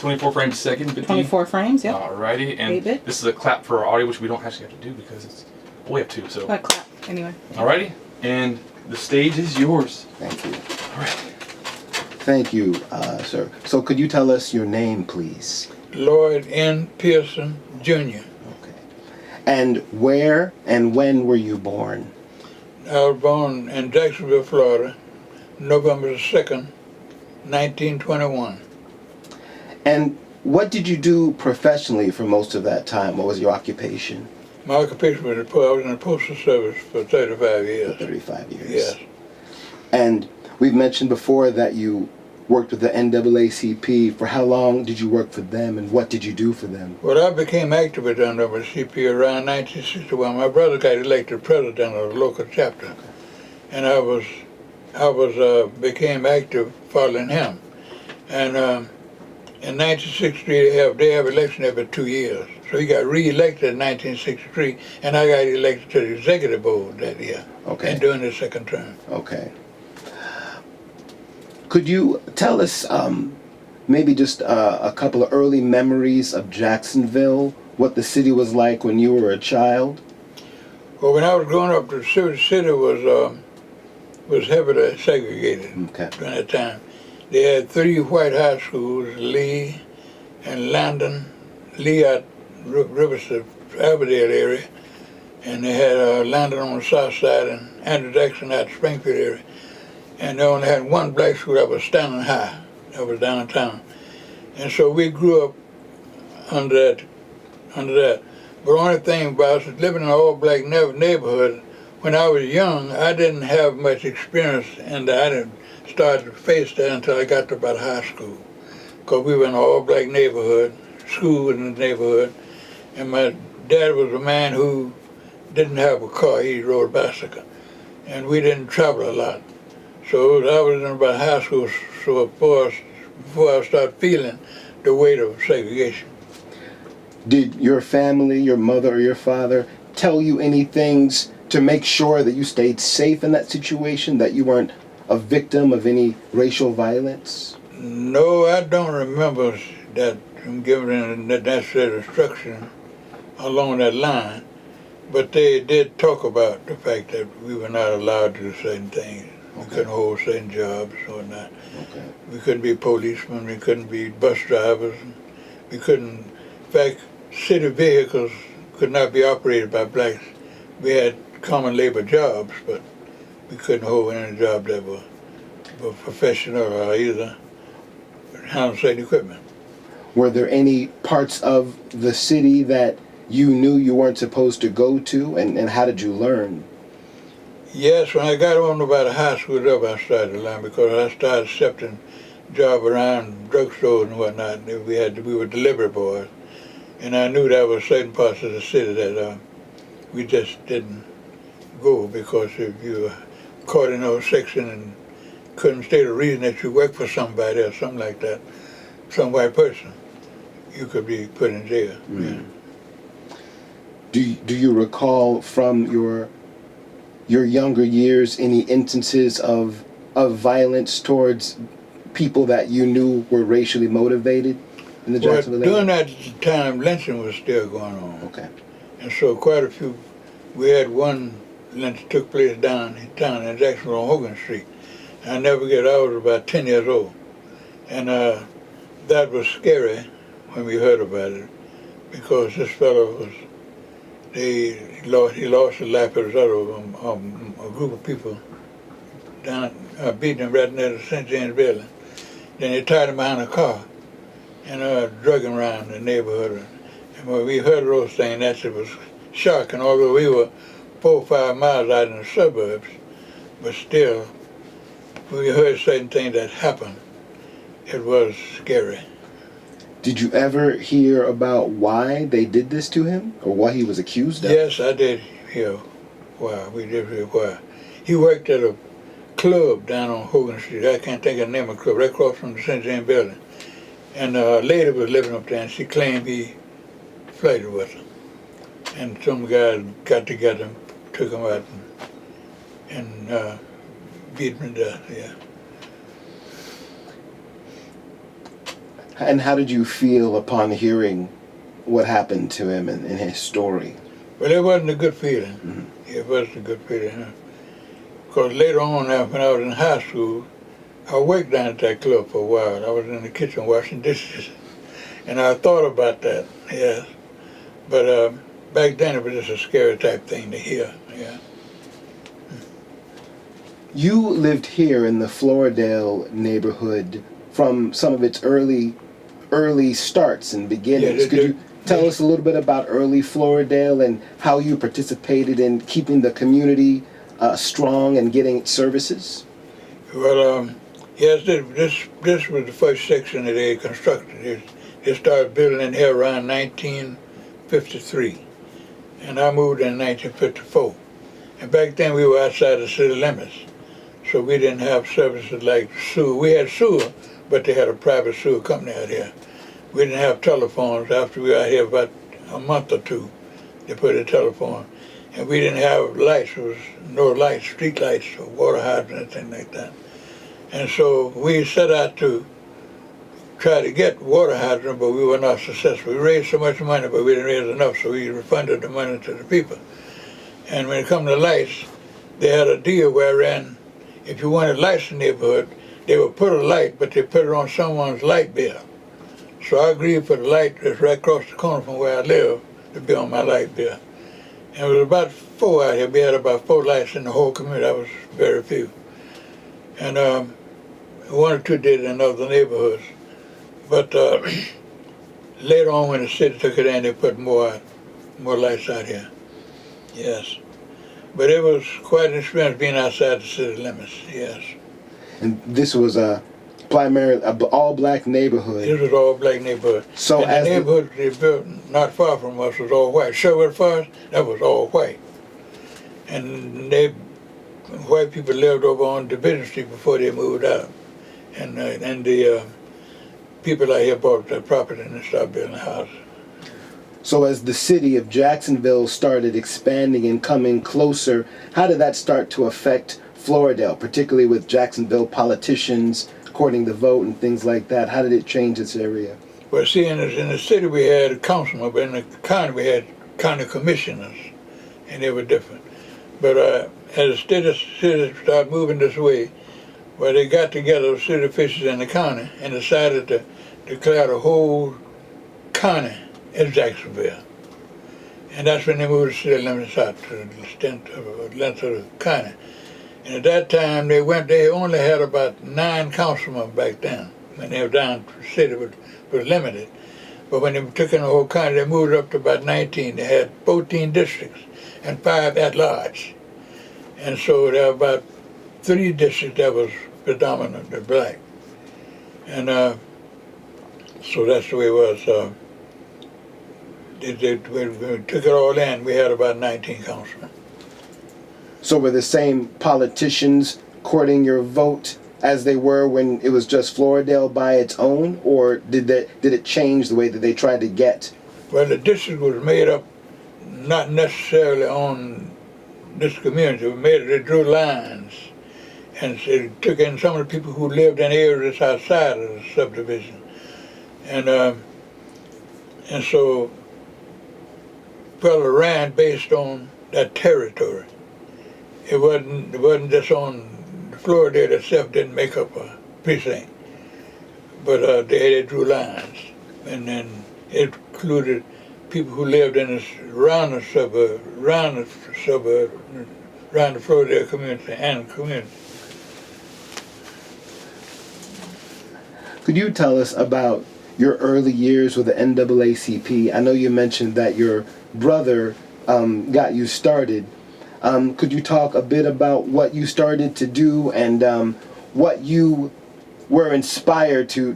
24 frames a second. 24 frames, yep. Alrighty, and 8-bit. this is a clap for our audio, which we don't actually have to do because it's we have two. So. Clap anyway. Alrighty, and the stage is yours. Thank you. All right. Thank you, sir. So could you tell us your name, please? Lloyd N. Pearson, Jr. Okay. And where and when were you born? I was born in Jacksonville, Florida, November the 2nd, 1921. And what did you do professionally for most of that time? What was your occupation? My occupation was I was in the Postal Service for 35 years. 35 years. Yes. And we've mentioned before that you worked with the NAACP. For how long did you work for them, and what did you do for them? Well, I became active with the NAACP around 1961. My brother got elected president of the local chapter, and I became active following him. And in 1963, they have election every 2 years. So he got re-elected in 1963, and I got elected to the executive board that year. Okay. And during the second term. Okay. Could you tell us maybe just a couple of early memories of Jacksonville, what the city was like when you were a child? Well, when I was growing up, the city was heavily segregated during that time. They had 3 white high schools, Lee and Landon, Lee at Riverside, Aberdale area, and they had Landon on the south side and Andrew Jackson at the Springfield area. And they only had one black school that was standing high, that was downtown. And so we grew up under that. But the only thing about us, living in an all-black neighborhood, when I was young, I didn't have much experience, and I didn't start to face that until I got to about high school. Because we were in an all-black neighborhood, school in the neighborhood, and my dad was a man who didn't have a car, he rode a bicycle. And we didn't travel a lot. So I was in about high school, so before I started feeling the weight of segregation. Did your family, your mother or your father, tell you any things to make sure that you stayed safe in that situation, that you weren't a victim of any racial violence? No, I don't remember that giving that necessary instruction along that line, but they did talk about the fact that we were not allowed to do certain things. We couldn't hold certain jobs or whatnot. Okay. We couldn't be policemen, we couldn't be bus drivers. We couldn't, in fact, city vehicles could not be operated by blacks. We had common labor jobs, but we couldn't hold any job that were professional or either handle certain equipment. Were there any parts of the city that you knew you weren't supposed to go to, and how did you learn? Yes, when I got on about a high school level, I started to learn because I started accepting jobs around drugstores and whatnot. We were delivery boys, and I knew there were certain parts of the city that we just didn't go because if you were caught in those section and couldn't state a reason that you worked for somebody or something like that, some white person, you could be put in jail. Mm. Yeah. Do you recall from your younger years any instances of violence towards people that you knew were racially motivated in the Jacksonville area? During that time, lynching was still going on. Okay. And so quite a few, we had one lynch took place downtown in Jacksonville on Hogan Street. I never forget, I was about 10 years old. And that was scary when we heard about it because this fellow was, he lost his life as a result of a group of people down, beating him right near the St. James building. Then they tied him behind a car and drug him around the neighborhood. And when we heard those things, that was shocking, although we were 4 or 5 miles out in the suburbs. But still, when we heard certain things that happened, it was scary. Did you ever hear about why they did this to him, or what he was accused of? Yes, I did hear why. We did hear why. He worked at a club down on Hogan Street. I can't think of the name of the club, right across from the St. James building. And a lady was living up there, and she claimed he flirted with her. And some guys got together and took him out and beat him to death, yeah. And how did you feel upon hearing what happened to him and his story? Well, it wasn't a good feeling. Mm-hmm. It wasn't a good feeling. Because later on, when I was in high school, I worked down at that club for a while. I was in the kitchen washing dishes. And I thought about that, yes. But back then it was just a scary type thing to hear, yeah. You lived here in the Floridale neighborhood from some of its early starts and beginnings. Could you tell us a little bit about early Floridale and how you participated in keeping the community strong and getting its services? Well, yes, this was the first section that they constructed. They started building in here around 1953, and I moved in 1954. And back then we were outside the city limits, so we didn't have services like sewer. We had sewer, but they had a private sewer company out here. We didn't have telephones. After we got here about a month or two, they put a telephone. And we didn't have lights. There was no lights, street lights, or water hydrants, anything like that. And so we set out to try to get water hydrant, but we were not successful. We raised so much money, but we didn't raise enough, so we refunded the money to the people. And when it come to lights, they had a deal wherein if you wanted lights in the neighborhood, they would put a light, but they put it on someone's light bill. So I agreed for the light that's right across the corner from where I live to be on my light bill. And it was about 4 out here. We had about 4 lights in the whole community. That was very few. And 1 or 2 did in other neighborhoods. But later on, when the city took it in, they put more lights out here. Yes. But it was quite an experience being outside the city limits, yes. And this was primarily an all-black neighborhood. This was an all-black neighborhood. So and the neighborhood they built not far from us was all white. Sherwood Forest, that was all white. And white people lived over on Division Street before they moved out. And the people out here bought the property and they started building houses. So as the city of Jacksonville started expanding and coming closer, how did that start to affect Floridale, particularly with Jacksonville politicians courting the vote and things like that? How did it change this area? Well, see, in the city we had a councilman, but in the county we had county commissioners, and they were different. But as the city started moving this way, well, they got together, city officials in the county, and decided to declare the whole county as Jacksonville. And that's when they moved the city limits out to the extent of the length of the county. And at that time, they only had about 9 councilmen back then. When they were down, the city was limited. But when they took in the whole county, they moved up to about 19. They had 14 districts and 5 at large. And so there were about 3 districts that was predominantly black. And so that's the way it was. When we took it all in, we had about 19 councilmen. So were the same politicians courting your vote as they were when it was just Floridale by its own, or did it change the way that they tried to get? Well, the district was made up not necessarily on this community. They drew lines, and it took in some of the people who lived in areas outside of the subdivision, and so fella ran based on that territory. It wasn't just on Florida itself didn't make up a precinct, but they drew lines, and then it included people who lived in around the Florida community and community. Could you tell us about your early years with the NAACP? I know you mentioned that your brother got you started. Could you talk a bit about what you started to do and what you were inspired to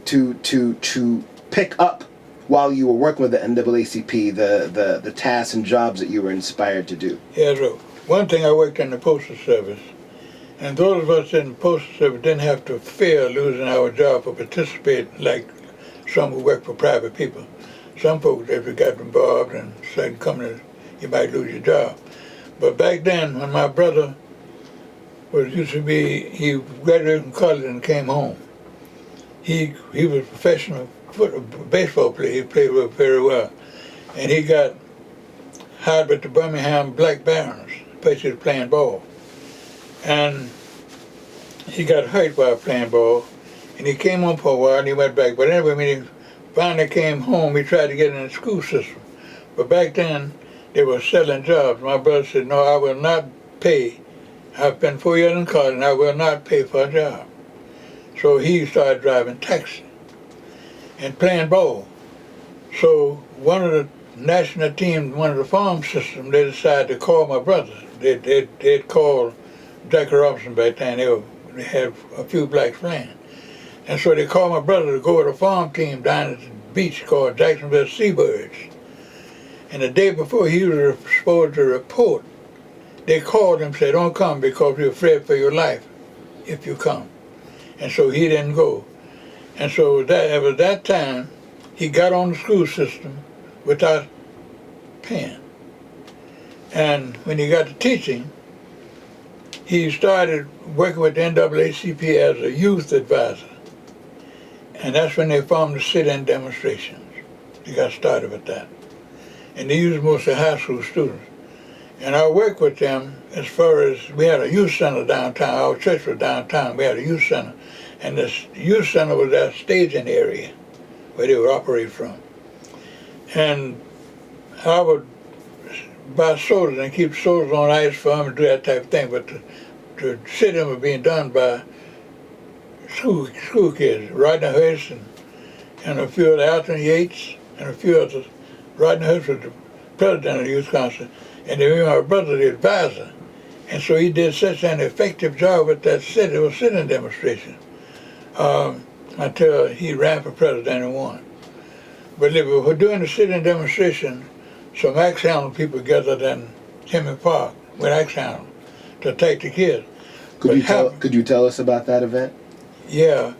pick up while you were working with the NAACP, the tasks and jobs that you were inspired to do? Yeah, so one thing, I worked in the Postal Service, and those of us in the Postal Service didn't have to fear losing our job or participate like some who work for private people. Some folks, if you got involved in certain companies, you might lose your job. But back then, when my brother he graduated from college and came home. He was a professional baseball player. He played very well. And he got hired with the Birmingham Black Barons, the place he was playing ball. And he got hurt while playing ball. And he came home for a while and he went back. But anyway, when he finally came home, he tried to get in the school system. But back then, they were selling jobs. My brother said, no, I will not pay. I've been 4 years in college and I will not pay for a job. So he started driving taxi and playing ball. So one of the national teams, one of the farm systems, they decided to call my brother. They'd called Jackie Robinson back then. They had a few blacks playing. And so they called my brother to go with a farm team down at the beach called Jacksonville Seabirds. And the day before he was supposed to report, they called him and said, don't come because we're afraid for your life if you come. And so he didn't go. And so it was that time he got on the school system without paying. And when he got to teaching, he started working with the NAACP as a youth advisor. And that's when they formed the sit-in demonstrations. He got started with that. And they used mostly high school students. And I worked with them as far as, we had a youth center downtown. Our church was downtown. We had a youth center. And this youth center was that staging area where they would operate from. And I would buy sodas and keep sodas on ice for them and do that type of thing. But the sit-in was being done by school kids, Rodney Hurst and a few of the Alton Yates and a few others. Rodney Hurst was the president of the youth council, and they made my brother the advisor. And so he did such an effective job with that sit-in demonstration until he ran for president and won. But they were doing the sit-in demonstration, some axe handle people gathered in Hemming Park with axe handle to take the kids. Could you tell us about that event? Yeah.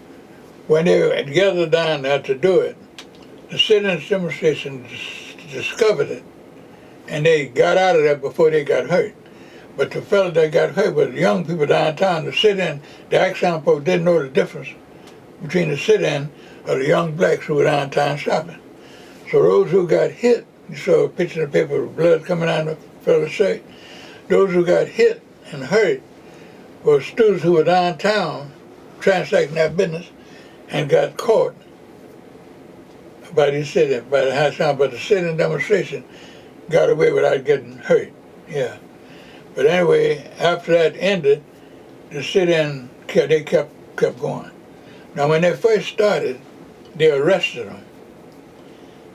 When they gathered down there to do it, the sit-in demonstration discovered it, and they got out of there before they got hurt. But the fellow that got hurt was the young people downtown. The sit-in, the axe handle folks didn't know the difference between the sit-in of the young blacks who were downtown shopping. So those who got hit, you saw a picture in the paper with blood coming out of the fellow's shirt. Those who got hit and hurt were students who were downtown transacting their business and got caught by the sit-in, by the high sound, but the sit-in demonstration got away without getting hurt. Yeah. But anyway, after that ended, the sit-in, they kept going. Now when they first started, they arrested them.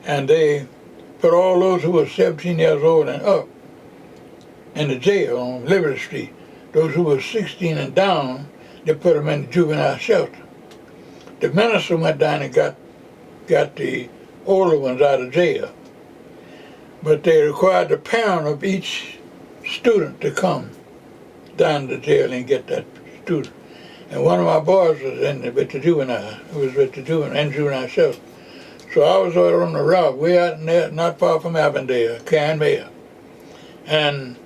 And they put all those who were 17 years old and up in the jail on Liberty Street. Those who were 16 and down, they put them in the juvenile shelter. The minister went down and got the older ones out of jail. But they required the parent of each student to come down to jail and get that student. And one of my boys was with the juvenile shelter. So I was over on the route, way out in there, not far from Avondale, Karen Mayer. And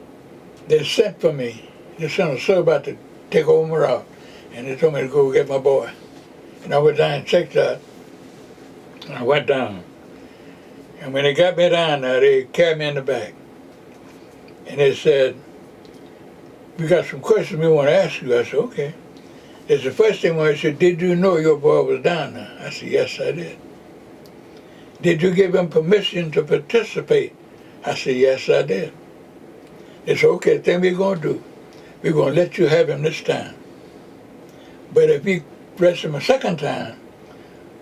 they sent for me. They sent a sub out to take over my route. And they told me to go get my boy. And I went down and checked that. And I went down. And when they got me down there, they carried me in the back. And they said, we got some questions we want to ask you. I said, okay. They said, first thing I said, did you know your boy was down there? I said, yes, I did. Did you give him permission to participate? I said, yes, I did. They said, okay, the thing we're going to do, we're going to let you have him this time. But if you arrest him a second time,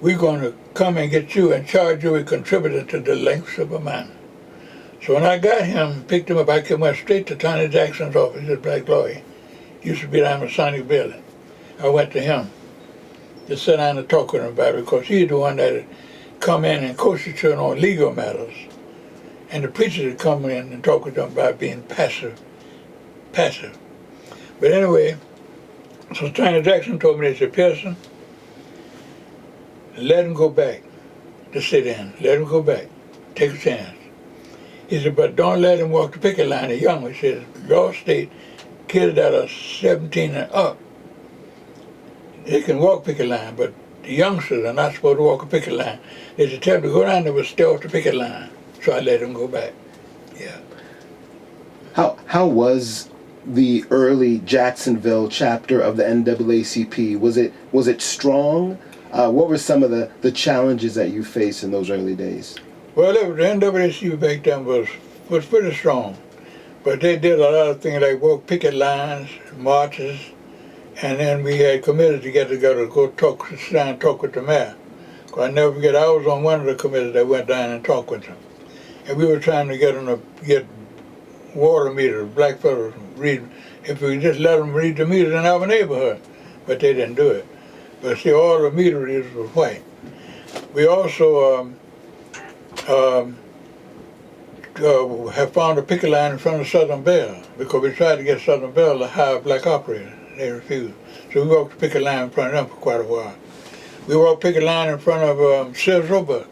we're going to come and get you and charge you with contributing to the lengths of a minor. So when I got him, picked him up, I went straight to Tony Jackson's office, his black lawyer. He used to be down in Masonic Building. I went to him to sit down and talk with him about it because he's the one that had come in and coach the children on legal matters. And the preachers would come in and talk with them about being passive. But anyway, so Tony Jackson told me, they said, Pearson, let him go back to sit in. Let him go back. Take a chance. He said, but don't let him walk the picket line. He's young. He said, your state, kids that are 17 and up, they can walk picket line, but the youngsters are not supposed to walk a picket line. They should tell them to go down there but stay off the picket line. So I let them go back. Yeah. How was the early Jacksonville chapter of the NAACP? Was it strong? What were some of the challenges that you faced in those early days? Well, the NAACP back then was pretty strong. But they did a lot of things like walk picket lines, marches, and then we had committees to get together to go sit down and talk with the mayor. Because I never forget, I was on one of the committees that went down and talked with them. And we were trying to get them to get water meters, black fellows read, if we just let them read the meters in our neighborhood. But they didn't do it. But see, all the meter readers were white. We also have found a picket line in front of Southern Bell because we tried to get Southern Bell to hire black operators. They refused. So we walked the picket line in front of them for quite a while. We walked picket line in front of Sears Roebuck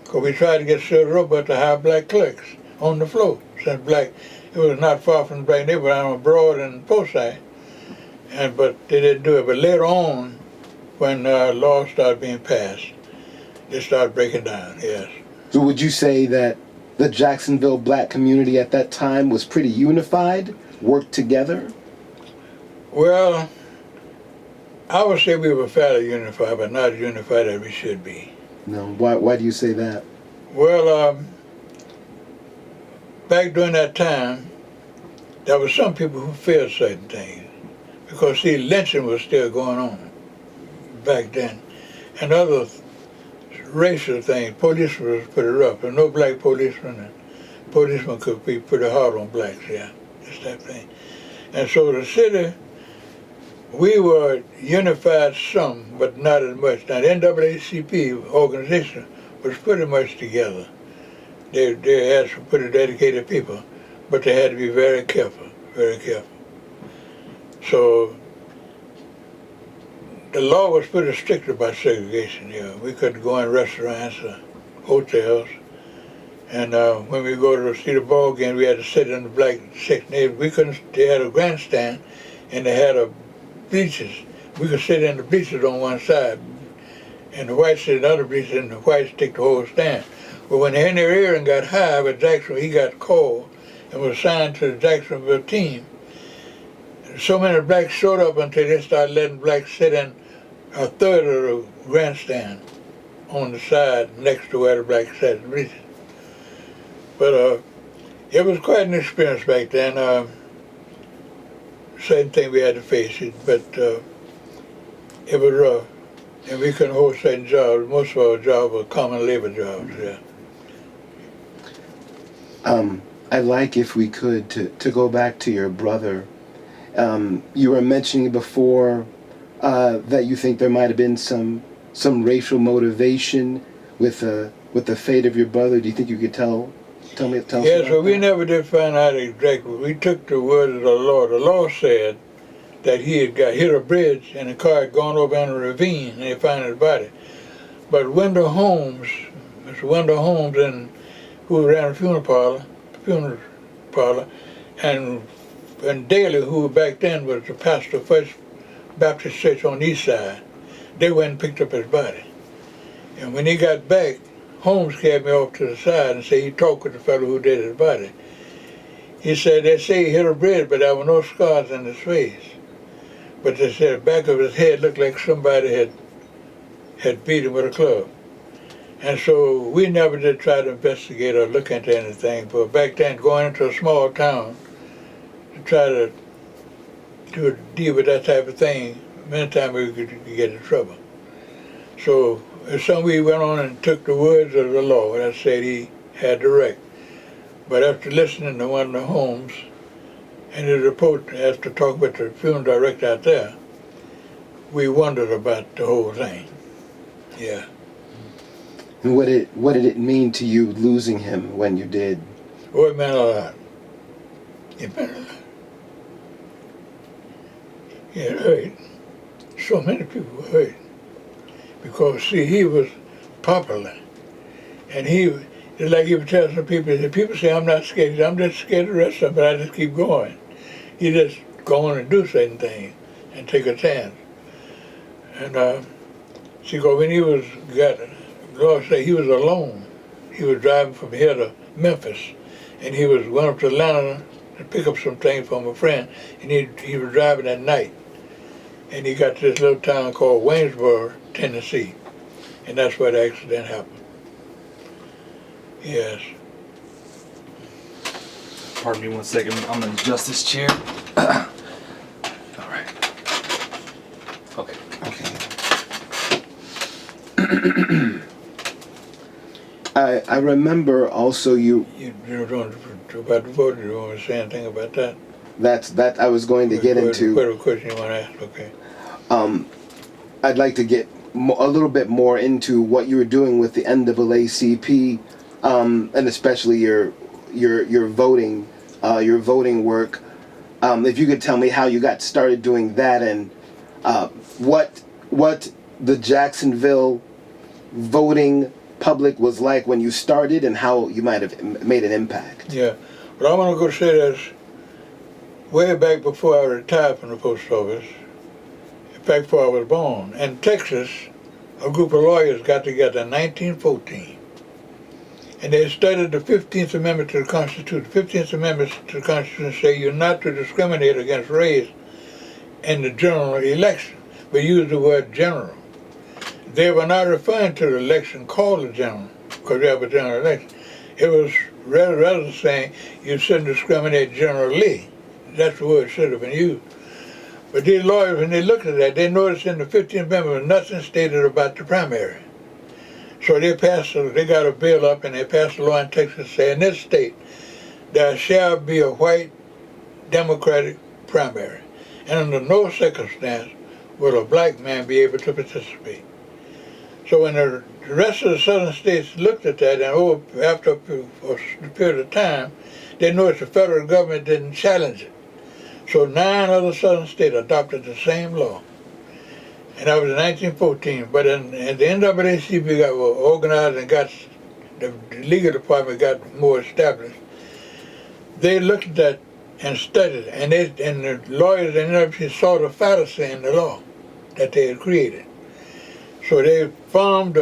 because we tried to get Sears Roebuck to hire black clerks on the floor. Since black, it was not far from the black neighborhood on Broad and Forsyth, but they didn't do it. But later on, when laws started being passed, they started breaking down, yes. So would you say that the Jacksonville black community at that time was pretty unified, worked together? Well, I would say we were fairly unified, but not as unified as we should be. No, why do you say that? Well, back during that time, there were some people who feared certain things. Because, see, lynching was still going on back then. And other racial things, police was pretty rough. There were no black policemen, and policemen could be pretty hard on blacks, yeah, just that thing. And so the city, we were unified some, but not as much. Now the NAACP organization was pretty much together. They had some pretty dedicated people, but they had to be very careful, very careful. So the law was pretty strict about segregation, yeah. We couldn't go in restaurants or hotels. And when we go to see the ball game, we had to sit in the black section. We couldn't, they had a grandstand and they had a bleachers. We could sit in the bleachers on one side and the whites sit in the other bleachers and the whites take the whole stand. But when Henry Aaron got hired at Jacksonville, he got called and was signed to the Jacksonville team. So many blacks showed up until they started letting blacks sit in a third of the grandstand on the side next to where the blacks sat in the bleachers. But it was quite an experience back then. Certain thing we had to face it, but it was rough. And we couldn't hold certain jobs. Most of our jobs were common labor jobs, yeah. I'd like, if we could, to go back to your brother. You were mentioning before that you think there might have been some racial motivation with the fate of your brother. Do you think you could tell me? Yes, well, we never did find out exactly. We took the word of the law. The law said that he had got hit a bridge and the car had gone over in a ravine and they found his body. But Mr. Wendell Holmes, and who ran a funeral parlor, and Daly, who back then was the pastor of First Baptist Church on the east side, they went and picked up his body. And when he got back, Holmes carried me off to the side and said he talked with the fellow who did his body. He said, they say he hit a bridge, but there were no scars on his face. But they said the back of his head looked like somebody had beat him with a club. And so we never did try to investigate or look into anything, but back then going into a small town to try to deal with that type of thing, many times we could get in trouble. So we went on and took the words of the law that said he had the right. But after listening to one of the Holmes and his report after talking with the funeral director out there, we wondered about the whole thing. Yeah. And what did it mean to you losing him when you did? Oh, it meant a lot. It meant a lot. It hurt. So many people were hurt. Because, see, he was popular. And it's like he would tell some people, people say, I'm not scared. I'm just scared of the rest of them, but I just keep going. You just go on and do certain things and take a chance. And See, 'cause when he was Lord say he was alone. He was driving from here to Memphis, and he was went up to Atlanta to pick up some things from a friend, and he was driving at night, and he got to this little town called Waynesboro, Tennessee, and that's where the accident happened. Yes. Pardon me 1 second. I'm gonna adjust this chair. All right. Okay. I remember also you You don't about the vote. You want to say anything about that? that I was going to get into. Whatever question you want to ask, okay. I'd like to get a little bit more into what you were doing with the NAACP, and especially your voting work. If you could tell me how you got started doing that, and what the Jacksonville voting public was like when you started, and how you might have made an impact. Yeah, but I'm gonna go say this. Way back before I retired from the post office, in fact before I was born, in Texas, a group of lawyers got together in 1914, and they studied the 15th Amendment to the Constitution. The 15th Amendment to the Constitution say you're not to discriminate against race in the general election, but use the word general. They were not referring to the election called the general, because we have a general election. It was rather saying you shouldn't discriminate generally. That's the word should have been used. But these lawyers, when they looked at that, they noticed in the 15th Amendment nothing stated about the primary. So they got a bill up and they passed a law in Texas saying, in this state, there shall be a white Democratic primary. And under no circumstance will a black man be able to participate. So when the rest of the southern states looked at that, and after a period of time, they noticed the federal government didn't challenge it. So 9 other southern states adopted the same law. And that was in 1914. But the NAACP got organized and got the legal department got more established. They looked at that and studied, and the lawyers in the NAACP saw the fallacy in the law that they had created. So they formed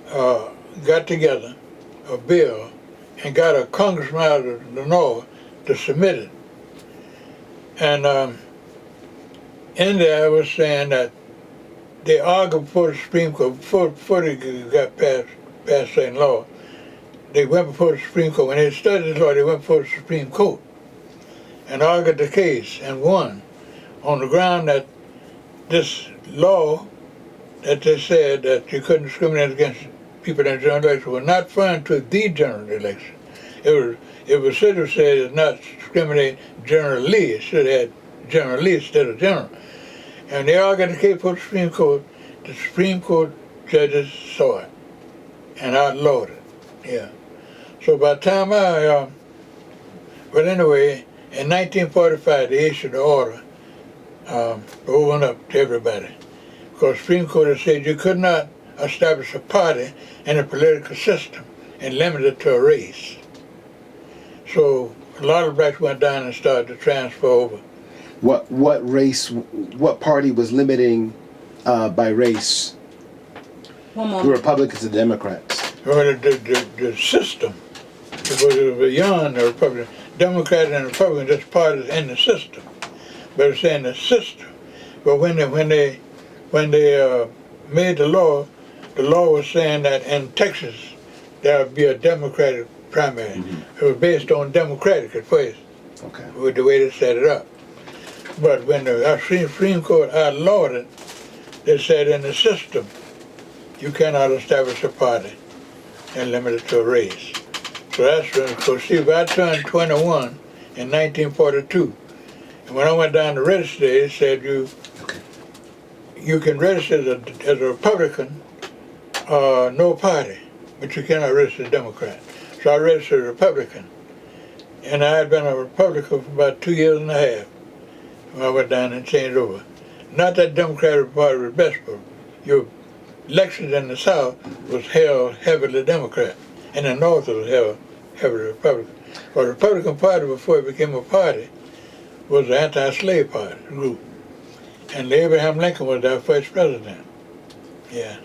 got together a bill and got a congressman out of the North to submit it. And in there I was saying that they argued before the Supreme Court, before they got passed certain law, they went before the Supreme Court. When they studied the law, they went before the Supreme Court and argued the case and won on the ground that this law that they said that you couldn't discriminate against people in the general election was not referring to the general election. It should have said it's not discriminate generally. It should have had generally instead of general. And they all got the case for the Supreme Court. The Supreme Court judges saw it and outlawed it. Yeah. So by the time but anyway, in 1945 they issued an order open up to everybody. Because the Supreme Court had said you could not establish a party in a political system and limit it to a race. So a lot of blacks went down and started to transfer over. What party was limiting by race? One The moment. Republicans and Democrats. Well, the system, it was beyond the Republican. Democrats and Republicans just parties in the system. But it's saying the system. But when they made the law was saying that in Texas there would be a Democratic primary. Mm-hmm. It was based on Democratic at first, okay, with the way they set it up. But when the Supreme Court outlawed it, they said in the system you cannot establish a party and limit it to a race. So that's when, so see, if I turned 21 in 1942, and when I went down to register, they said you can register as a Republican, no party, but you cannot register as a Democrat. So I registered as a Republican. And I had been a Republican for about 2 years and a half when I went down and changed over. Not that Democratic Party was best, but your elections in the South was held heavily Democrat. In the North it was held heavily Republican. But the Republican Party, before it became a party, was the anti-slave party group. And Abraham Lincoln was our first president. Yeah.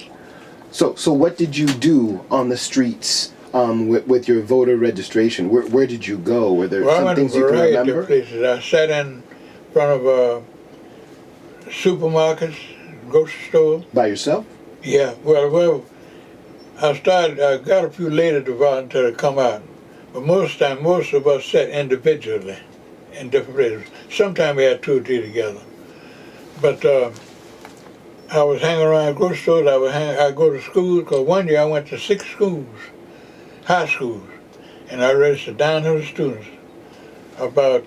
So what did you do on the streets with your voter registration? Where did you go? Were there Well, I some went to a things you can variety remember? of places. I sat in front of supermarkets, grocery stores. By yourself? Yeah, well, I got a few later to volunteer to come out. But most of us sat individually in different places. Sometimes we had 2 or 3 together. But I was hanging around grocery stores. I'd go to school, because one year I went to 6 schools, high schools, and I registered down to the students. About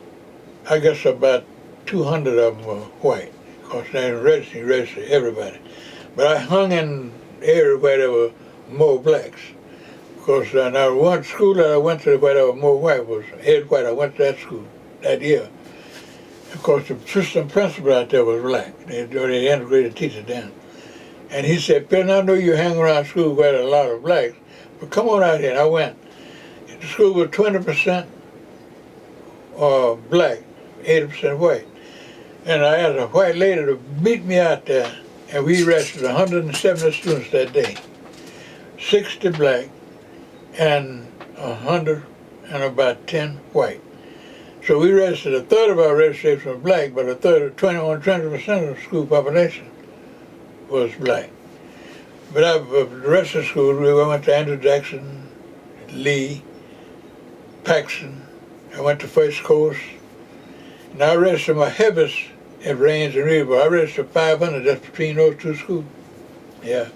200 of them were white, because they registered everybody. But I hung in areas where there were more blacks. Because now one school that I went to where there were more white was Ed White. I went to that school that year. Of course, the assistant principal out there was black. They integrated teachers then. And he said, "Pearson, I know you hang around school where there are a lot of blacks, but come on out here." And I went. The school was 20% black, 80% white. And I asked a white lady to meet me out there, and we registered 170 students that day. 60 black and 110 white. So we registered, a third of our registration was black, but 20% of the school population was black. But the rest of the school, we went to Andrew Jackson, Lee, Paxton. I went to First Coast. And I registered my heaviest at Rains and River. I registered 500 just between those 2 schools. Yeah.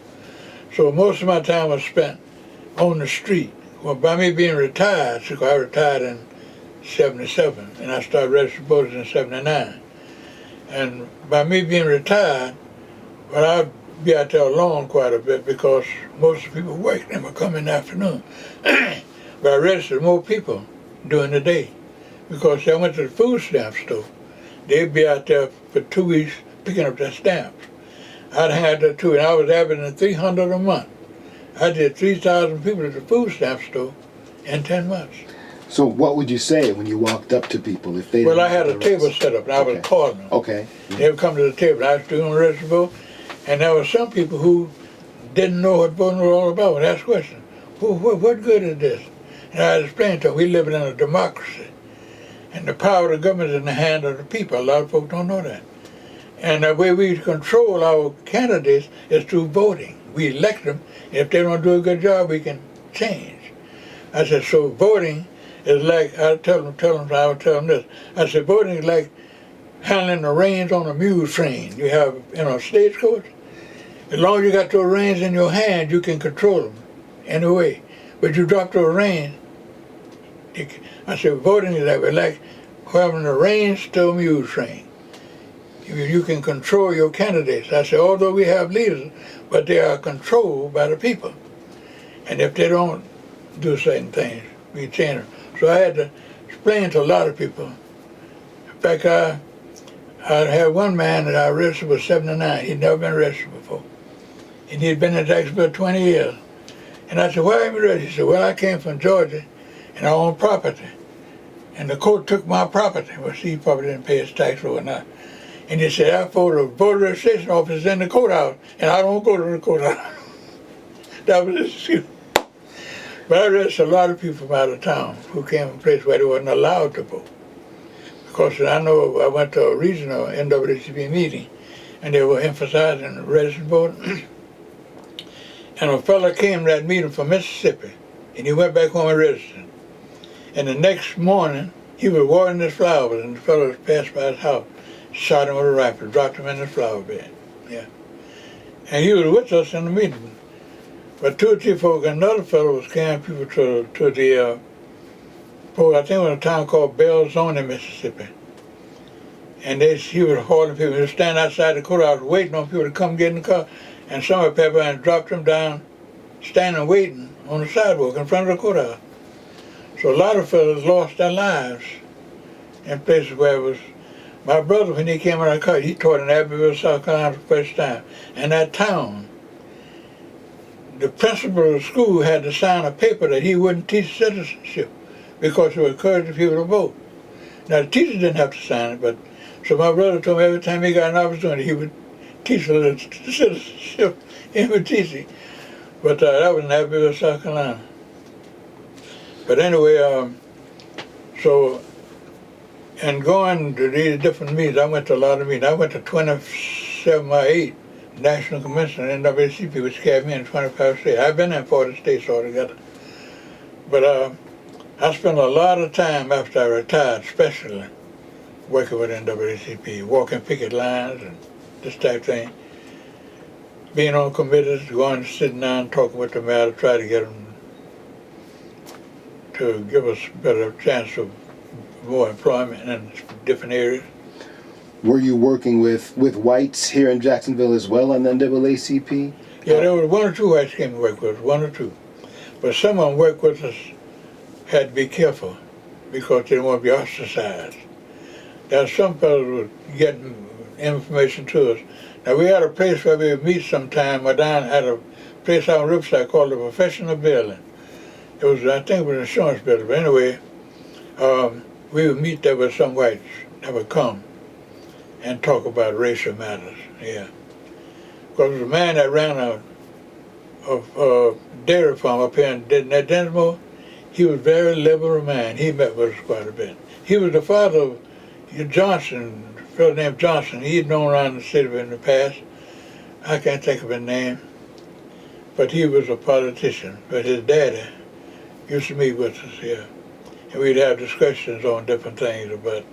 So most of my time was spent on the street. Well, by me being retired, so I retired in 77, and I started registering voters in 79. And by me being retired, well, I'd be out there alone quite a bit because most of the people working and would come in the afternoon. But I registered more people during the day because I went to the food stamp store. They'd be out there for 2 weeks picking up their stamps. I'd hang out there too, and I was averaging 300 a month. I did 3,000 people at the food stamp store in 10 months. So what would you say when you walked up to people if they Well, didn't I had have a the table rights? set up, and I was calling them. Okay. They would come to the table. I was doing register vote, and there were some people who didn't know what voting was all about. Would ask questions. What good is this? And I explained to them, we live in a democracy, and the power of the government is in the hand of the people. A lot of folks don't know that. And the way we control our candidates is through voting. We elect them, and if they don't do a good job, we can change. I said, so voting is like, I would tell them this. I said, voting is like handling the reins on a mule train. You have, a stagecoach. As long as you got those reins in your hand, you can control them in a way. But you drop those reins, I said, voting is like having the reins to a mule train. You can control your candidates. I said, although we have leaders, but they are controlled by the people. And if they don't do certain things, we change them. So I had to explain to a lot of people. In fact, I had one man that I registered was 79. He'd never been registered before. And he'd been in Jacksonville 20 years. And I said, why are you registered? He said, well, I came from Georgia and I own property. And the court took my property. Well, see, he probably didn't pay his tax or not. And he said, therefore, the voter registration office is in the courthouse, and I don't go to the courthouse. That was his excuse. But I registered a lot of people from out of town who came from places where they wasn't allowed to vote. Because I know I went to a regional NAACP meeting, and they were emphasizing registered voting. And a fellow came to that meeting from Mississippi, and he went back home and registered. And the next morning, he was watering his flowers, and the fellow passed by his house, shot him with a rifle, dropped him in the flower bed. Yeah. And he was with us in the meeting. But 2 or 3 folks, another fellow was carrying people to the, I think it was a town called Belzoni, Mississippi. And he was hauling people. He was standing outside the courthouse waiting on people to come get in the car. And somebody pepper and dropped them down, standing waiting on the sidewalk in front of the courthouse. So a lot of fellows lost their lives in places where it was. My brother, when he came out of the car, he taught in Abbeville, South Carolina for the first time. And that town, the principal of the school had to sign a paper that he wouldn't teach citizenship because it would encourage the people to vote. Now the teachers didn't have to sign it, but so my brother told me every time he got an opportunity, he would teacher citizenship in teaching. But that was in Naacp, South Carolina. But anyway, so, and going to these different meetings, I went to a lot of meetings. I went to 27 or 8 National Convention in NAACP, which carried me in 25 states. I've been in 40 states altogether. But I spent a lot of time after I retired, especially working with NAACP, walking picket lines and this type of thing. Being on committees, going, sitting down, talking with the mayor, try to get them to give us a better chance of more employment in different areas. Were you working with whites here in Jacksonville as well on the NAACP? Yeah, there were 1 or 2 whites came to work with us, 1 or 2. But some of them worked with us had to be careful because they didn't want to be ostracized. There were some fellows who were getting information to us. Now we had a place where we would meet sometime, or down at a place out on Riverside called the Professional Building. It was, I think it was an insurance building, but anyway, we would meet there with some whites that would come and talk about racial matters, yeah. Because there was a man that ran a dairy farm up here in Dinsmore. He was a very liberal man. He met with us quite a bit. He was the father of Johnson, a fellow named Johnson. He had known around the city in the past. I can't think of his name. But he was a politician. But his daddy used to meet with us here. And we'd have discussions on different things about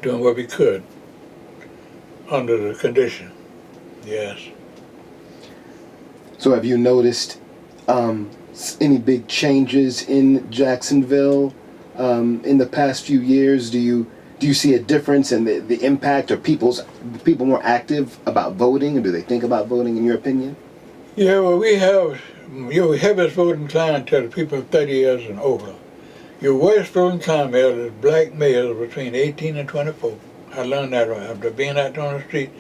doing what we could under the condition. Yes. So have you noticed any big changes in Jacksonville in the past few years? Do you see a difference in the impact? Are people more active about voting, or do they think about voting, in your opinion? Yeah, well, we have your heaviest voting clientele, people 30 years and over. Your worst voting clientele is black males between 18 and 24. I learned that after being out on the street,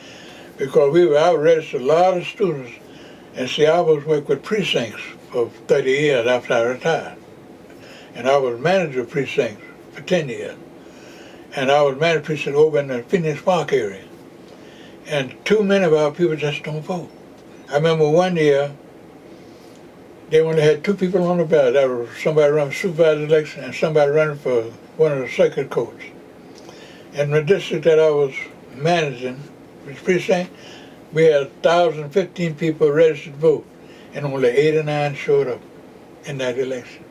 because I registered a lot of students, and see, I was working with precincts for 30 years after I retired. And I was manager of precincts for 10 years. And I was manager of precinct over in the Phoenix Park area. And too many of our people just don't vote. I remember one year, they only had 2 people on the ballot. That was somebody running for supervisor election and somebody running for one of the circuit courts. In the district that I was managing, which precinct, we had 1,015 people registered to vote, and only 89 showed up in that election.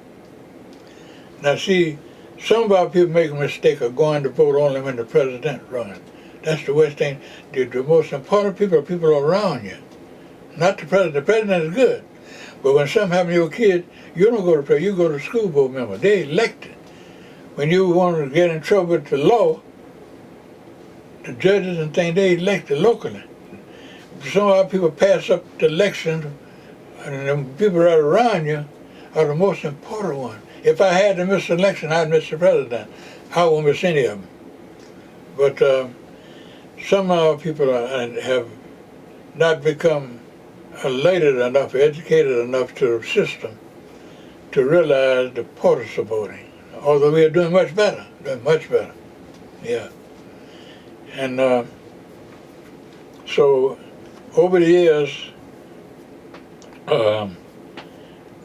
Now see, some of our people make a mistake of going to vote only when the president runs. That's the worst thing. The most important people are people around you, not the president. The president is good, but when something happens to your kid, you don't go to prayer, you go to school board member. They elected. When you want to get in trouble with the law, the judges and things, they elected locally. Some of our people pass up the election, and the people that are around you are the most important ones. If I had to miss the election, I'd miss the president. I won't miss any of them. But some of our people have not become elated enough, educated enough to the system to realize the importance of voting. Although we are doing much better, yeah. And so over the years,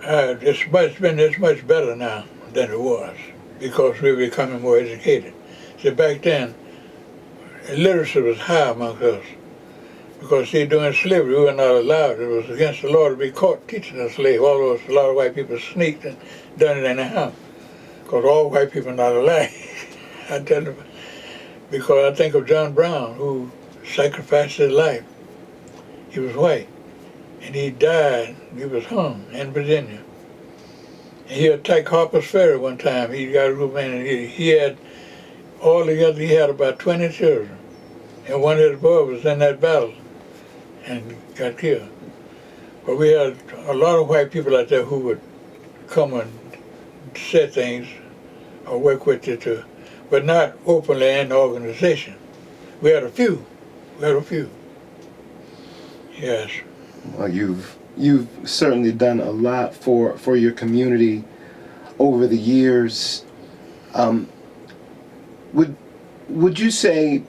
it's much better now than it was because we're becoming more educated. See, back then, illiteracy was high among us because, see, during slavery, we were not allowed. It was against the law to be caught teaching a slave, although a lot of white people sneaked and done it in the house because all white people are not allowed. I tell them, because I think of John Brown, who sacrificed his life. He was white, and he died. He was hung in Virginia. And he attacked Harper's Ferry one time. He got a group man, and he had, all together, he had about 20 children. And one of his boys was in that battle and got killed. But we had a lot of white people out there who would come and say things or work with you too, but not openly in the organization. We had a few. Yes. Well, you've certainly done a lot for your community over the years. Would you say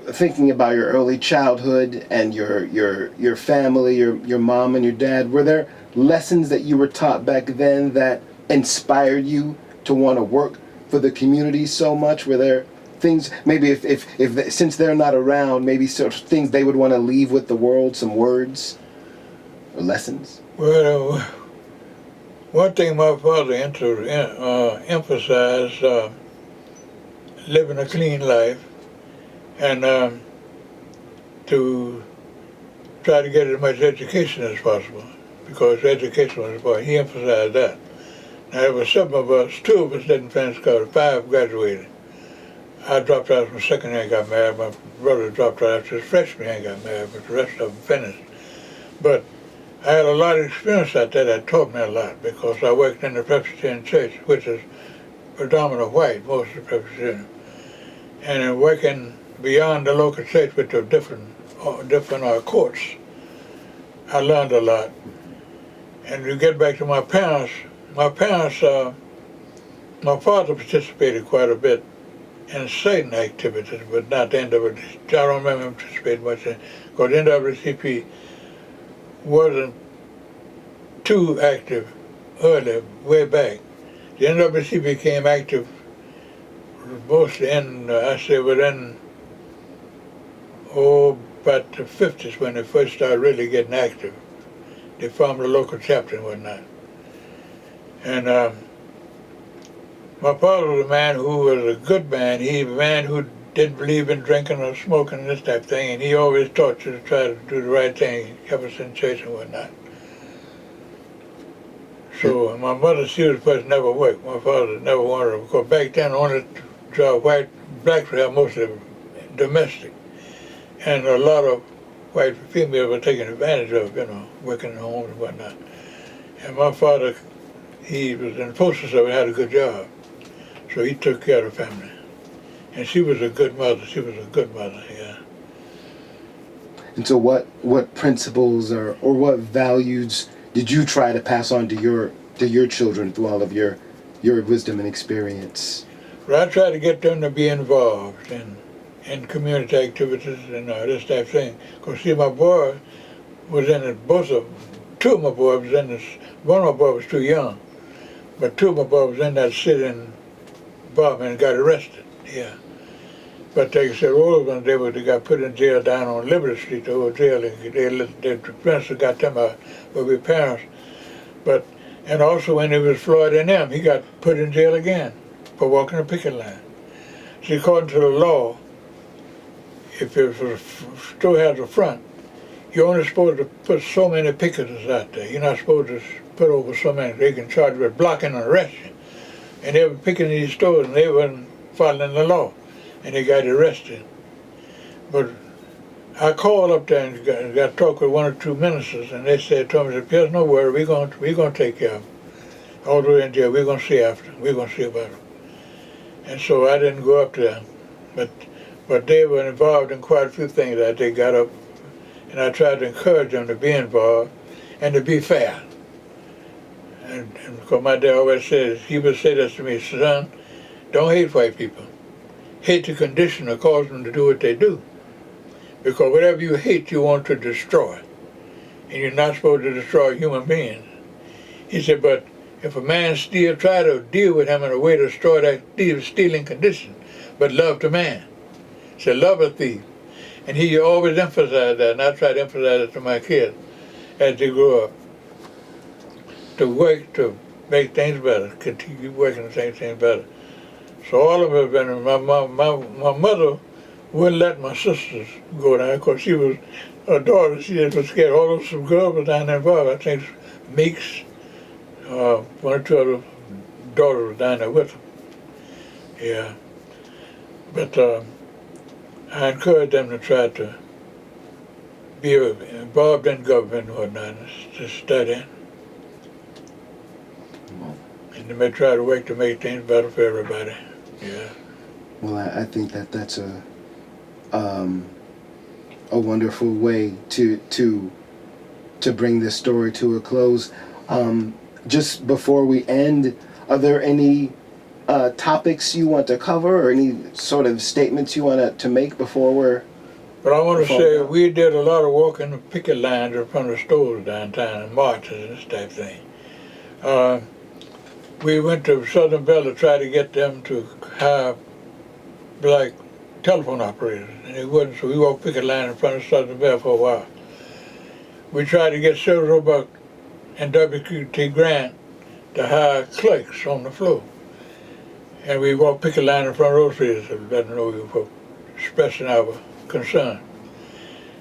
thinking about your early childhood and your family, your mom and your dad, were there lessons that you were taught back then that inspired you to want to work for the community so much? Were there things, maybe if since they're not around, maybe sort of things they would want to leave with the world, some words or lessons? Well, one thing my father emphasized, living a clean life, and to try to get as much education as possible, because education was important. He emphasized that. Now, there were 7 of us, 2 of us didn't finish college, 5 graduated. I dropped out from secondary and got married. My brother dropped out after his freshman year and got married, but the rest of them finished. But I had a lot of experience out there that taught me a lot, because I worked in the Presbyterian Church, which is predominantly white, most of the Presbyterian. And in working beyond the local church with the different courts, I learned a lot. And to get back to my parents, my father participated quite a bit in certain activities, but not the NAACP. I don't remember him participating much in, because the NAACP wasn't too active early, way back. The NAACP became active mostly in, within, about the 50s when they first started really getting active. They formed a local chapter and whatnot. And my father was a man who was a good man. He was a man who didn't believe in drinking or smoking and this type of thing, and he always taught you to try to do the right thing. He kept us in church and whatnot. So my mother, she was the person never worked. My father never wanted her, because back then only job blacks were mostly domestic. And a lot of white females were taking advantage of, working in homes and whatnot. And my father, he was in the postal service, had a good job. So he took care of the family. And she was a good mother. She was a good mother, yeah. And so what principles or what values did you try to pass on to your children through all of your wisdom and experience? But I tried to get them to be involved in community activities and this type of thing. Because see, my boy was in it, two of my boys was in this, one of my boys was too young, but 2 of my boys was in that sit-in bomb and got arrested, yeah. But they said all of them, they got put in jail down on Liberty Street, the old jail, and the principal got them out with their parents. But, and also when he was Floyd and them, he got put in jail again for walking the picket line. See, according to the law, if it was still has a front, you're only supposed to put so many picketers out there. You're not supposed to put over so many. They can charge you with blocking and arrest you. And they were picking these stores and they weren't following the law. And they got arrested. But I called up there and got to talk with 1 or 2 ministers, and they said to me, "There's no worry, we're going to take care of them. All the way in jail, we're going to see after them. We're going to see about them." And so I didn't go up there. But they were involved in quite a few things that they got up, and I tried to encourage them to be involved and to be fair. And because my dad always says, he would say this to me, "Son, don't hate white people. Hate the condition that causes them to do what they do. Because whatever you hate, you want to destroy. And you're not supposed to destroy human beings." He said, "But if a man still try to deal with him in a way to destroy that stealing condition, but love the man." He said, "Love a thief." And he always emphasized that, and I try to emphasize it to my kids as they grow up. To work to make things better, continue working to make things better. So all of it have been, my mother wouldn't let my sisters go down, because she was her daughter, she was scared. All those some girls were down there involved. I think Meeks, 1 or 2 other daughters were down there with them. Yeah. But I encouraged them to try to be involved in government and whatnot, to study. And they may try to work to make things better for everybody. Yeah. Well, I think that's a wonderful way to bring this story to a close. Just before we end, are there any topics you want to cover, or any sort of statements you want to make before But I want to Before say now. we did a lot of walking the picket lines in front of stores downtown and marches and this type of thing. We went to Southern Bell to try to get them to hire black telephone operators, and they wouldn't, so we walked picket line in front of Southern Bell for a while. We tried to get Silver Roebuck and W.T. Grant to hire clerks on the floor. And we walked picket line in front of those places to let them know we were expressing our concern.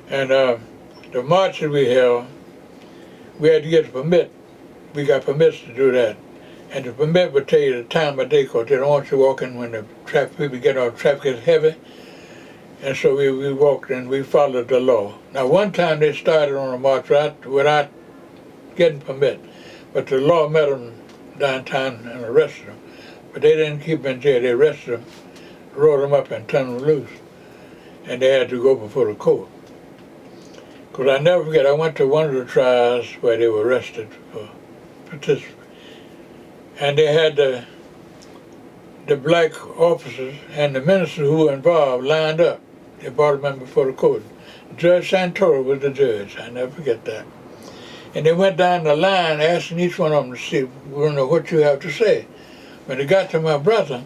And the marches we held, we had to get a permit. We got permits to do that. And the permit would tell you the time of day, because they don't want you walking when the traffic, people get on, traffic is heavy. And so we walked and we followed the law. Now one time they started on a march without getting permit, but the law met them downtown and arrested them. But they didn't keep them in jail, they arrested them, rolled them up and turned them loose. And they had to go before the court. Because I never forget, I went to one of the trials where they were arrested for participating. And they had the black officers and the ministers who were involved lined up. They brought them in before the court. Judge Santoro was the judge, I never forget that. And they went down the line asking each one of them to see, we don't know what you have to say. When they got to my brother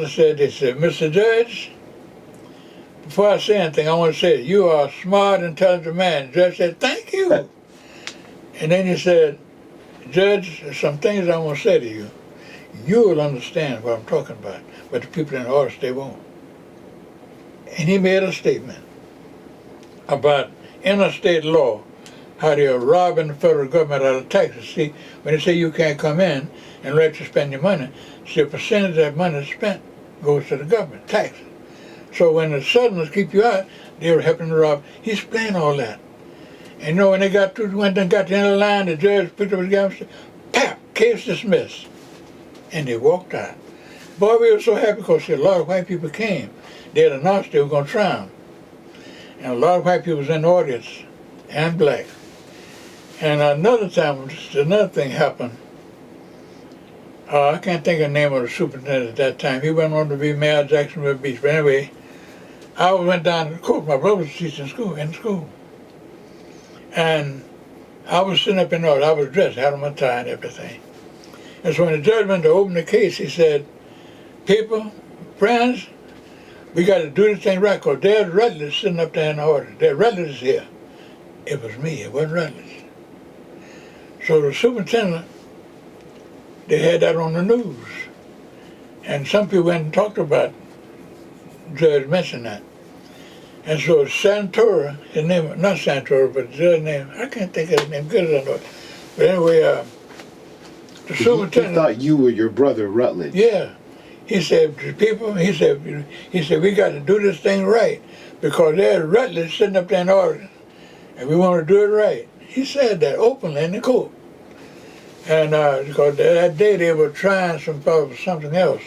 said, they said, Mr. Judge, before I say anything, I want to say, you are a smart, intelligent man. The judge said, thank you. And then he said, Judge, there's some things I want to say to you. You will understand what I'm talking about, but the people in the audience, they won't. And he made a statement about interstate law, how they are robbing the federal government out of taxes. See, when they say you can't come in and let you spend your money, see, a percentage of that money spent goes to the government, taxes. So when the Southerners keep you out, they were helping to rob. He explained all that. And you know, when they got to, went and got to the end of the line, the judge picked up his gun and said, pap, case dismissed. And they walked out. Boy, we were so happy because a lot of white people came. They had announced they were going to try them. And a lot of white people was in the audience, and black. And another time, another thing happened. I can't think of the name of the superintendent at that time. He went on to be mayor of Jacksonville Beach. But anyway, I went down to the court. My brother was teaching in school. And I was sitting up in the audience. I was dressed, had on my tie and everything. And so when the judge went to open the case, he said, people, friends, we got to do this thing right, because there's Rutledge sitting up there in the audience. There's Rutledge here. It was me, it wasn't Rutledge. So the superintendent, they had that on the news. And some people went and talked about Judge mentioned that. And so Santoro, his name, not Santoro, but the judge's name, I can't think of his name, good as I know it. But anyway, the superintendent. He thought you were your brother, Rutledge. Yeah. He said to people, he said, we got to do this thing right, because there's Rutledge sitting up there in the audience, and we want to do it right. He said that openly in the court. And because that day they were trying something else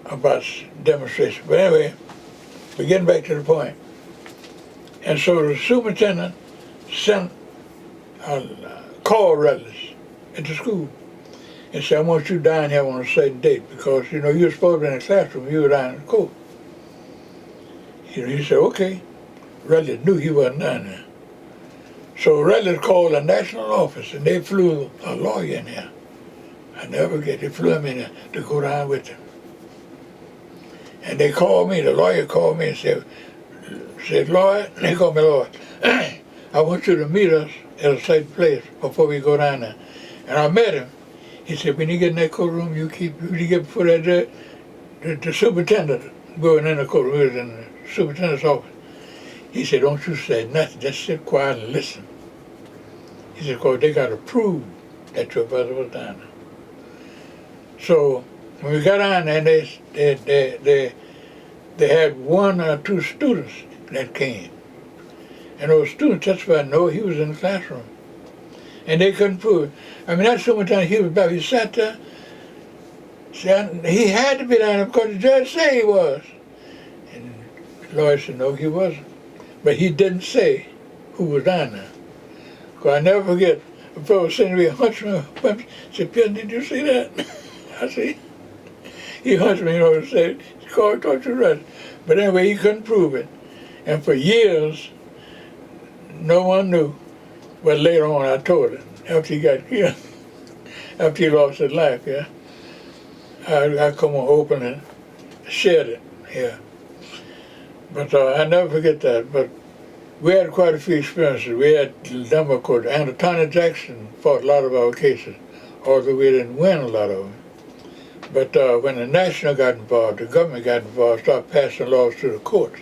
about demonstration. But anyway, we're getting back to the point. And so the superintendent called Rutledge into school and said, I want you down here on a certain date, because, you know, you were supposed to be in the classroom, you were down in the court. He said, okay. Rutledge knew he wasn't down there. So Rutledge called a national office, and they flew a lawyer in here. I never forget, they flew him in there to go down with him. And they called me, the lawyer called me and said, Lloyd, they called me Lloyd, I want you to meet us at a certain place before we go down there. And I met him. He said, when you get in that courtroom, when you get before that judge, the superintendent going in the courtroom, he was in the superintendent's office. He said, don't you say nothing, just sit quiet and listen. He said, because they got to prove that your brother was down there. So when we got down there, they had one or two students that came. And those students testified, no, he was in the classroom. And they couldn't prove it. I mean, that superintendent, he was back, he sat there. He had to be down there because the judge said he was. And the lawyer said, no, he wasn't. But he didn't say who was down there. Because I never forget, a fellow was sitting there, hunched me, said, Pearson, did you see that? I see. He hunched me, and said, "Call torture arrest." But anyway, he couldn't prove it. And for years, no one knew. But later on, I told it after he got killed, after he lost his life. Yeah, I come on open and shared it. Yeah, but I never forget that. But we had quite a few experiences. We had a number of courts. And Attorney Jackson fought a lot of our cases, although we didn't win a lot of them. But when the national got involved, the government got involved, started passing laws through the courts.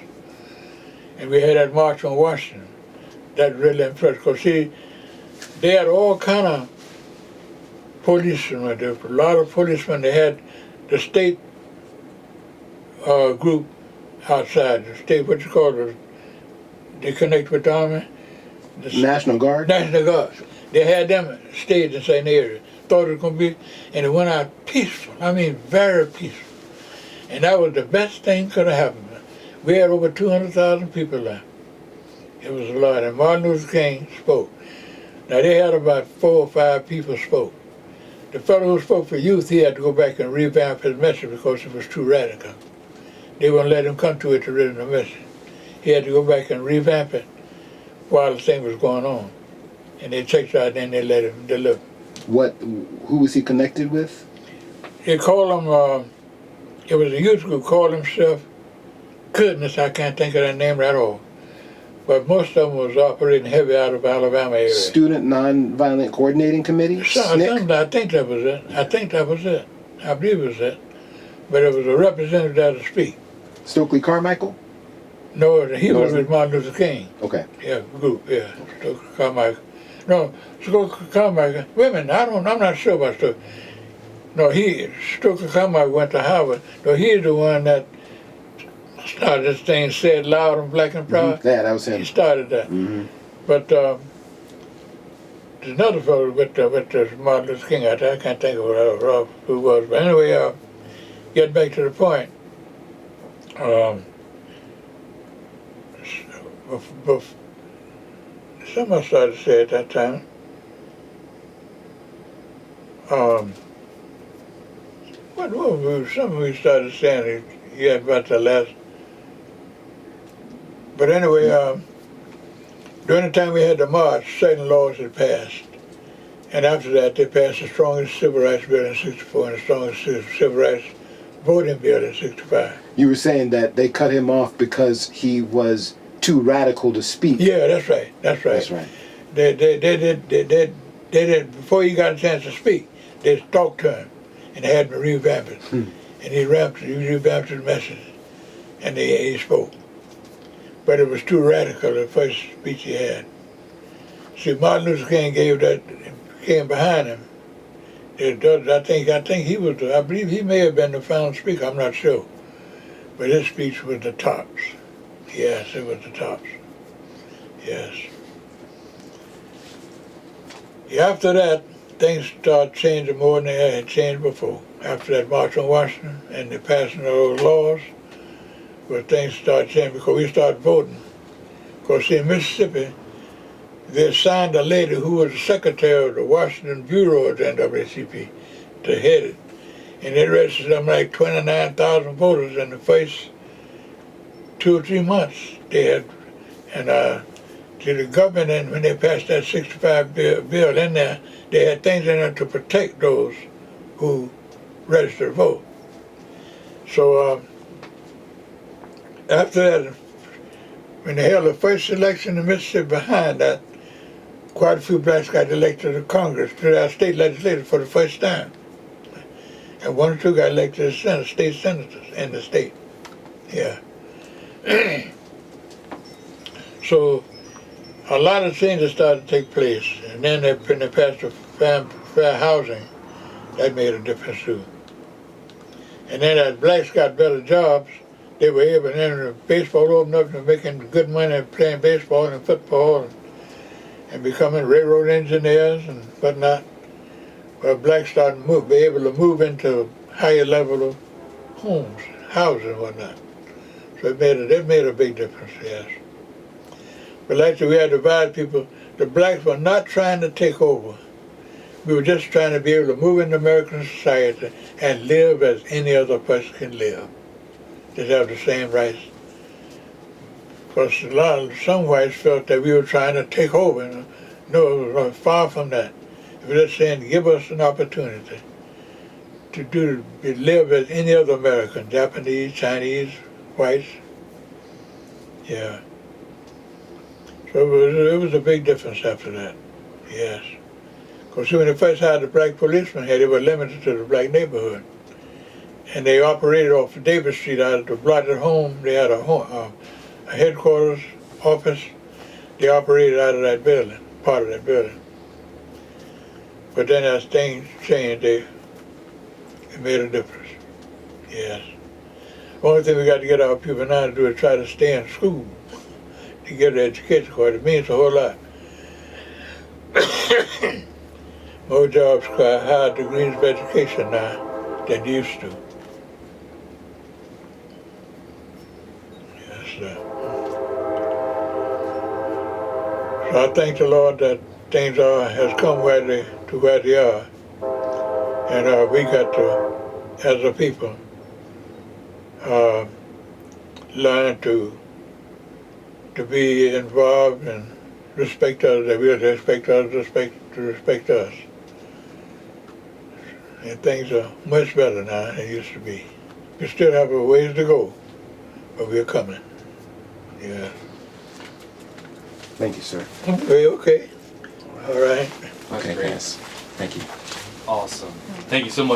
And we had that march on Washington. That really impressed, because see, they had all kind of policemen. There were a lot of policemen. They had the state group outside, the state, what you call it, they connect with the Army. The National Guard? National Guard. They had them staged in St. Area. Thought it was going to be, and it went out peaceful. I mean, very peaceful. And that was the best thing could have happened. We had over 200,000 people there. It was a lot. And Martin Luther King spoke. Now, they had about 4 or 5 people spoke. The fellow who spoke for youth, he had to go back and revamp his message because it was too radical. They wouldn't let him come to it to read the message. He had to go back and revamp it while the thing was going on. And they checked out and they let him deliver. Who was he connected with? They called him, it was a youth group, called himself, goodness, I can't think of that name at all. But most of them was operating heavy out of Alabama area. Student Nonviolent Coordinating Committee? Something, I think that was it. I believe it was it. But it was a representative there to speak. Stokely Carmichael? No, he was with Martin Luther King. Okay. Yeah, group, yeah. Stokely Carmichael. No, Stokely Carmichael. Wait a minute, I'm not sure about Stokely. No, Stokely Carmichael went to Harvard. No, he's the one that started this thing, said loud and black and proud. Mm-hmm. Yeah, that was him. He started that. Mm-hmm. But there's another fellow with Martin Luther King out there. I can't think of who was. But anyway, get back to the point. Something I started to say at that time. Something we started saying, yeah, about the last. But anyway, during the time we had the march, certain laws had passed. And after that, they passed the strongest civil rights bill in '64 and the strongest civil rights voting bill in '65. You were saying that they cut him off because he was too radical to speak. Yeah, that's right. That's right. They did, before he got a chance to speak, they talked to him and had him revamp it. And he revamped the message, and he spoke. But it was too radical, the first speech he had. See, Martin Luther King came behind him. I think he was, I believe he may have been the final speaker, I'm not sure. But his speech was the tops. Yes, it was the tops. Yes. After that, things started changing more than they had changed before. After that March on Washington and the passing of those laws, where things started changing because we started voting. Because see, in Mississippi, they assigned a lady who was the secretary of the Washington Bureau of the NAACP to head it. And they registered them like 29,000 voters in the first 2 or 3 months. They had, and to the government, and when they passed that 65 bill in there, they had things in there to protect those who registered to vote. So after that, when they held the first election in Mississippi behind that, quite a few blacks got elected to Congress, to our state legislature for the first time. And 1 or 2 got elected as state senators in the state. Yeah. So a lot of changes started to take place. And then when they passed the fair housing, that made a difference too. And then as blacks got better jobs, they were able, and then baseball opened up to making good money playing baseball and football and becoming railroad engineers and whatnot. Well, blacks started to be able to move into higher level of homes, houses and whatnot. So it made a big difference, yes. But like I said, we had to divide people. The blacks were not trying to take over. We were just trying to be able to move into American society and live as any other person can live. Just have the same rights. Because some whites felt that we were trying to take over. No, it was far from that. We were just saying, give us an opportunity to live as any other American, Japanese, Chinese, whites. Yeah. So it was a big difference after that. Yes. Because when they first hired the black policemen here, they were limited to the black neighborhood. And they operated off of Davis Street out of the block at home. They had a headquarters office. They operated out of that building, part of that building. But then as things changed, it made a difference. Yes. The only thing we got to get our people now to do is try to stay in school to get an education, because it means a whole lot. More jobs require higher degrees of education now than used to. Yes, sir. So I thank the Lord that things has come to where they are. And we got to, as a people, learn to be involved and respect others, that we have to respect others to respect us. And things are much better now than they used to be. We still have a ways to go, but we're coming. Yeah. Thank you, sir. Okay. All right. That's Okay, great. guys. Thank you. Awesome. Thank you so much.